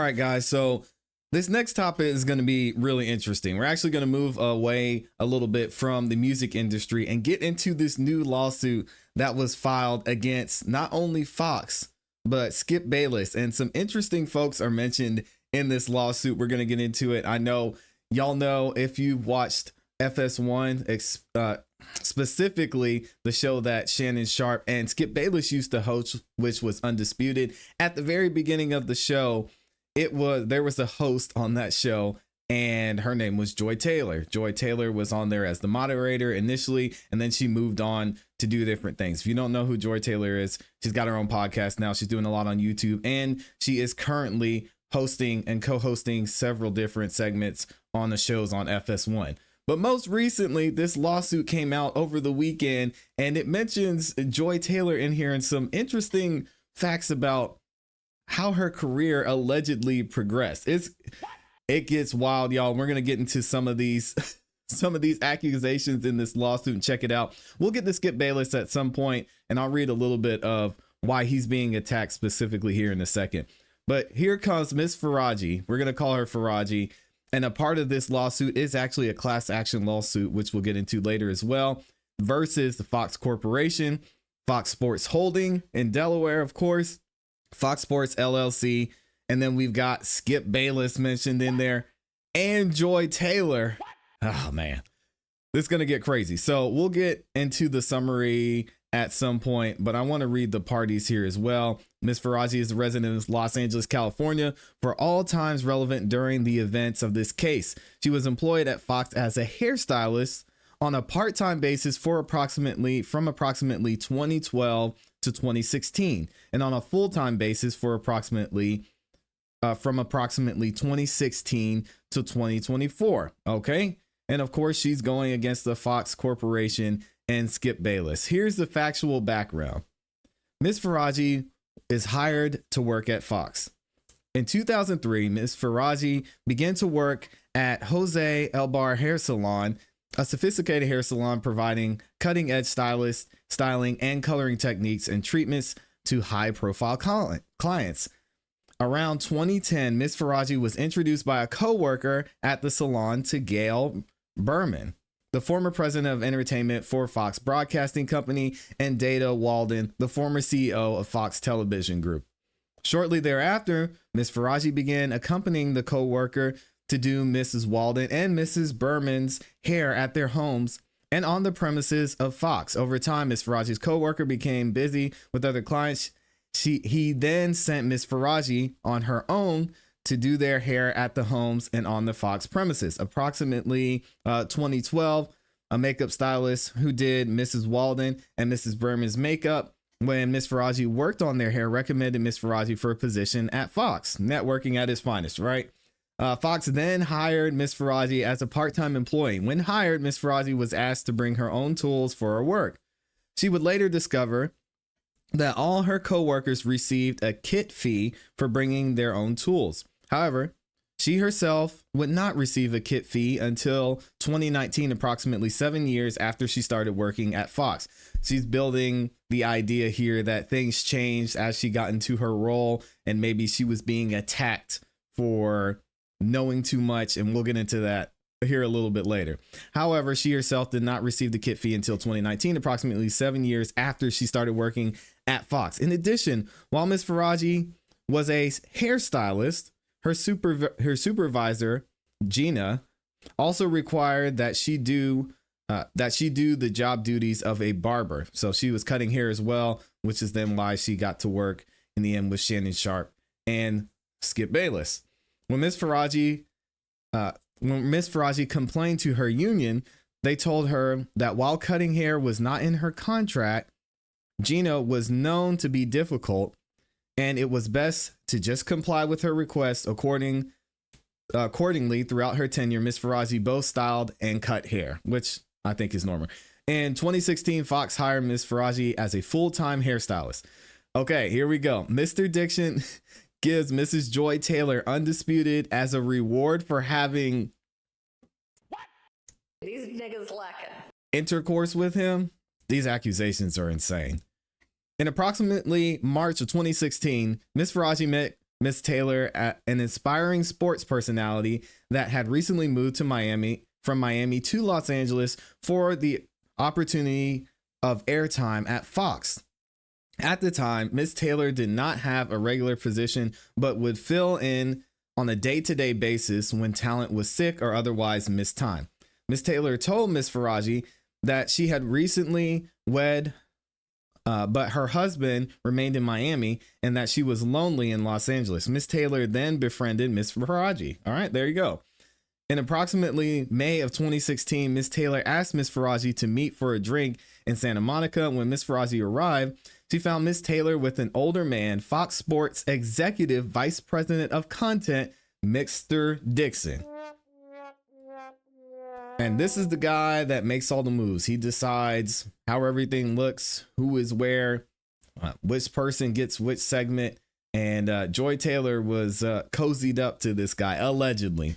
right, guys. So this next topic is going to be really interesting. We're actually going to move away a little bit from the music industry and get into this new lawsuit that was filed against not only Fox, but Skip Bayless. And some interesting folks are mentioned in this lawsuit. We're going to get into it. I know y'all know if you've watched FS1, specifically the show that Shannon Sharp and Skip Bayless used to host, which was Undisputed. At the very beginning of the show, there was a host on that show, and her name was Joy Taylor. Joy Taylor was on there as the moderator initially, and then she moved on to do different things. If you don't know who Joy Taylor is, she's got her own podcast now. She's doing a lot on YouTube, and she is currently hosting and co-hosting several different segments on the shows on FS1. But most recently, this lawsuit came out over the weekend, and it mentions Joy Taylor in here and some interesting facts about how her career allegedly progressed. It gets wild, y'all. We're gonna get into some of these accusations in this lawsuit and check it out. We'll get to Skip Bayless at some point, and I'll read a little bit of why he's being attacked specifically here in a second. But here comes Miss Faraji. We're gonna call her Faraji. And a part of this lawsuit is actually a class action lawsuit, which we'll get into later as well, versus the Fox Corporation, Fox Sports Holding in Delaware, of course, Fox Sports LLC. And then we've got Skip Bayless mentioned in there and Joy Taylor. Oh, man, this is going to get crazy. So we'll get into the summary at some point, but I want to read the parties here as well. Ms. Faraji is a resident of Los Angeles, California for all times relevant during the events of this case. She was employed at Fox as a hairstylist on a part-time basis from approximately 2012 to 2016, and on a full-time basis for approximately 2016 to 2024. Okay. And of course, she's going against the Fox Corporation and Skip Bayless. Here's the factual background. Ms. Faraji is hired to work at Fox. In 2003, Ms. Faraji began to work at Jose Elbar Hair Salon, a sophisticated hair salon providing cutting-edge styling and coloring techniques and treatments to high-profile clients. Around 2010, Ms. Faraji was introduced by a co-worker at the salon to Gail Berman, the former president of entertainment for Fox Broadcasting Company, and Dana Walden, the former CEO of Fox Television Group. Shortly thereafter, Ms. Faraji began accompanying the co-worker to do Mrs. Walden and Mrs. Berman's hair at their homes and on the premises of Fox. Over time, Ms. Faraji's co-worker became busy with other clients. He then sent Ms. Faraji on her own to do their hair at the homes and on the Fox premises. Approximately 2012, a makeup stylist who did Mrs. Walden and Mrs. Berman's makeup when Ms. Faraji worked on their hair recommended Ms. Faraji for a position at Fox, networking at its finest, right? Fox then hired Ms. Faraji as a part-time employee. When hired, Ms. Faraji was asked to bring her own tools for her work. She would later discover that all her co-workers received a kit fee for bringing their own tools. However, she herself would not receive a kit fee until 2019, approximately 7 years after she started working at Fox. She's building the idea here that things changed as she got into her role, and maybe she was being attacked for knowing too much, and we'll get into that here a little bit later. However, she herself did not receive the kit fee until 2019, approximately 7 years after she started working at Fox. In addition, while Ms. Faraji was a hairstylist, her supervisor, Gina, also required that she do the job duties of a barber. So she was cutting hair as well, which is then why she got to work in the end with Shannon Sharp and Skip Bayless. When Ms. Faraji complained to her union, they told her that while cutting hair was not in her contract, Gina was known to be difficult, and it was best to just comply with her request. Accordingly, throughout her tenure, Ms. Faraji both styled and cut hair, which I think is normal. In 2016, Fox hired Ms. Faraji as a full-time hairstylist. Okay, here we go. Mr. Dixon gives Mrs. Joy Taylor Undisputed as a reward for having these niggas lacking intercourse with him. These accusations are insane. In approximately March of 2016, Ms. Faraji met Miss Taylor, an inspiring sports personality that had recently moved to from Miami to Los Angeles for the opportunity of airtime at Fox. At the time, Miss Taylor did not have a regular position, but would fill in on a day-to-day basis when talent was sick or otherwise missed time. Miss Taylor told Miss Faraji that she had recently wed, but her husband remained in Miami and that she was lonely in Los Angeles. Miss Taylor then befriended Miss Faraji. All right, there you go. In approximately May of 2016, Miss Taylor asked Miss Faraji to meet for a drink in Santa Monica. When Miss Faraji arrived, she found Miss Taylor with an older man, Fox Sports Executive Vice President of Content, Mr. Dixon. And this is the guy that makes all the moves. He decides how everything looks, who is where, which person gets which segment. And Joy Taylor was cozied up to this guy, allegedly.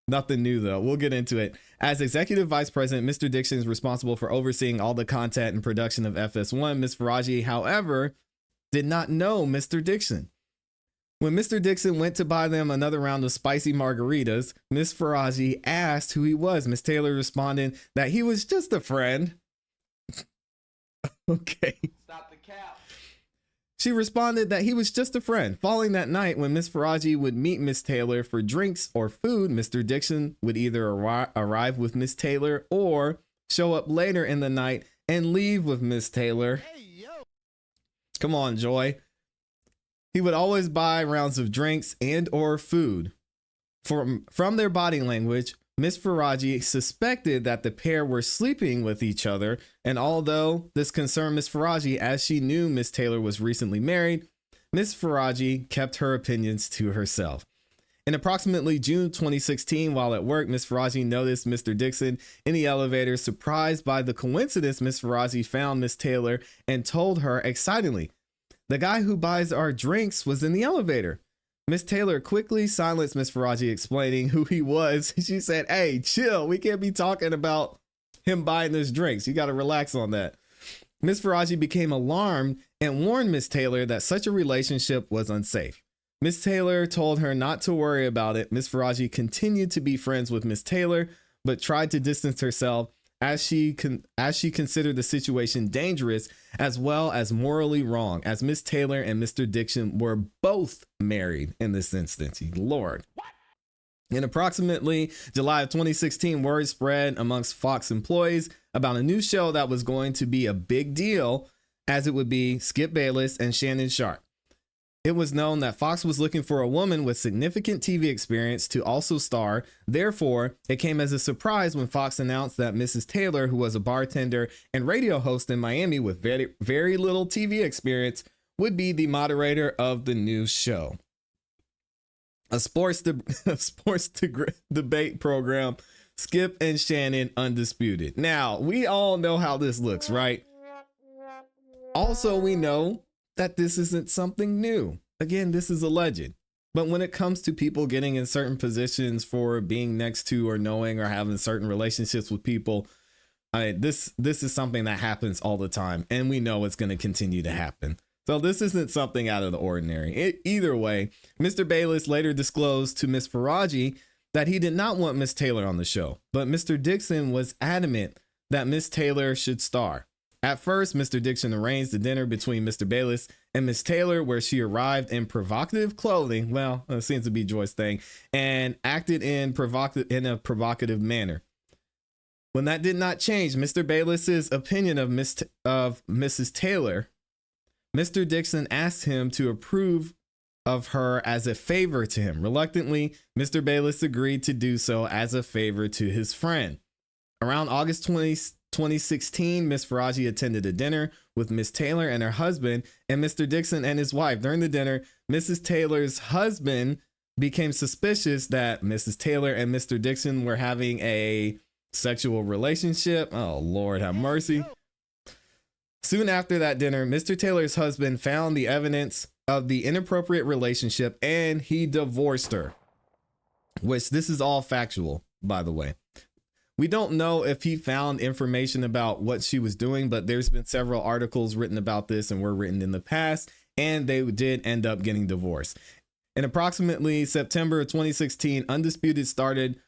Nothing new, though. We'll get into it. As executive vice president, Mr. Dixon is responsible for overseeing all the content and production of FS1. Miss Faraji, however, did not know Mr. Dixon. When Mr. Dixon went to buy them another round of spicy margaritas, Miss Faraji asked who he was. Miss Taylor responded that he was just a friend. Okay. Stop the cap. She responded that he was just a friend. Following that night, when Miss Faraji would meet Miss Taylor for drinks or food, Mr. Dixon would either arrive with Miss Taylor or show up later in the night and leave with Miss Taylor. Hey, yo. Come on, Joy. He would always buy rounds of drinks and or food. From their body language, Miss Faraji suspected that the pair were sleeping with each other, and although this concerned Miss Faraji as she knew Miss Taylor was recently married, Miss Faraji kept her opinions to herself. In approximately June 2016, while at work, Miss Faraji noticed Mr. Dixon in the elevator. Surprised by the coincidence, Miss Faraji found Miss Taylor and told her excitedly, "The guy who buys our drinks was in the elevator." Miss Taylor quickly silenced Miss Faraji, explaining who he was. She said, "Hey, chill. We can't be talking about him buying us drinks. You got to relax on that." Miss Faraji became alarmed and warned Miss Taylor that such a relationship was unsafe. Miss Taylor told her not to worry about it. Miss Faraji continued to be friends with Miss Taylor, but tried to distance herself as she considered the situation dangerous as well as morally wrong, as Miss Taylor and Mr. Dixon were both married in this instance. Lord. In approximately July of 2016, word spread amongst Fox employees about a new show that was going to be a big deal, as it would be Skip Bayless and Shannon Sharpe. It was known that Fox was looking for a woman with significant TV experience to also star. Therefore, it came as a surprise when Fox announced that Mrs. Taylor, who was a bartender and radio host in Miami with very, very little TV experience, would be the moderator of the new show. A sports debate program, Skip and Shannon Undisputed. Now, we all know how this looks, right? Also, we know that this isn't something new. Again, this is alleged. But when it comes to people getting in certain positions for being next to or knowing or having certain relationships with people, this is something that happens all the time, and we know it's going to continue to happen. So this isn't something out of the ordinary. Either way, Mr. Bayless later disclosed to Miss Faraji that he did not want Miss Taylor on the show, but Mr. Dixon was adamant that Miss Taylor should star. At first, Mr. Dixon arranged the dinner between Mr. Bayless and Miss Taylor, where she arrived in provocative clothing. Well, it seems to be Joy's thing, and acted in a provocative manner. When that did not change Mr. Bayless's opinion of Mrs. Taylor, Mr. Dixon asked him to approve of her as a favor to him. Reluctantly, Mr. Bayless agreed to do so as a favor to his friend. Around August 2016, Miss Faraji attended a dinner with Miss Taylor and her husband and Mr. Dixon and his wife. During the dinner, Mrs. Taylor's husband became suspicious that Mrs. Taylor and Mr. Dixon were having a sexual relationship. Oh, Lord have mercy. Soon after that dinner, Mr. Taylor's husband found the evidence of the inappropriate relationship and he divorced her, which this is all factual, by the way. We don't know if he found information about what she was doing, but there's been several articles written about this and were written in the past, and they did end up getting divorced. In approximately September of 2016, Undisputed started.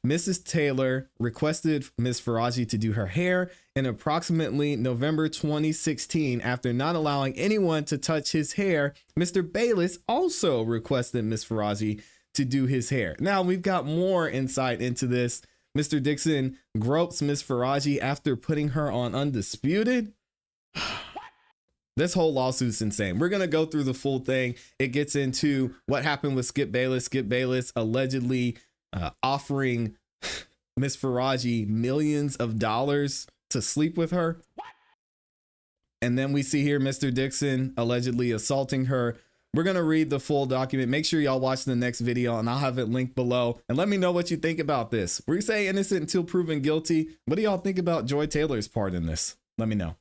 Mrs. Taylor requested Ms. Faraji to do her hair. In approximately November 2016, after not allowing anyone to touch his hair, Mr. Bayless also requested Ms. Faraji to do his hair. Now we've got more insight into this. Mr. Dixon gropes Ms. Faraji after putting her on Undisputed. This whole lawsuit's insane. We're going to go through the full thing. It gets into what happened with Skip Bayless. Skip Bayless allegedly offering Miss Faraji millions of dollars to sleep with her. And then we see here Mr. Dixon allegedly assaulting her. We're going to read the full document. Make sure y'all watch the next video and I'll have it linked below. And let me know what you think about this. We say innocent until proven guilty. What do y'all think about Joy Taylor's part in this? Let me know.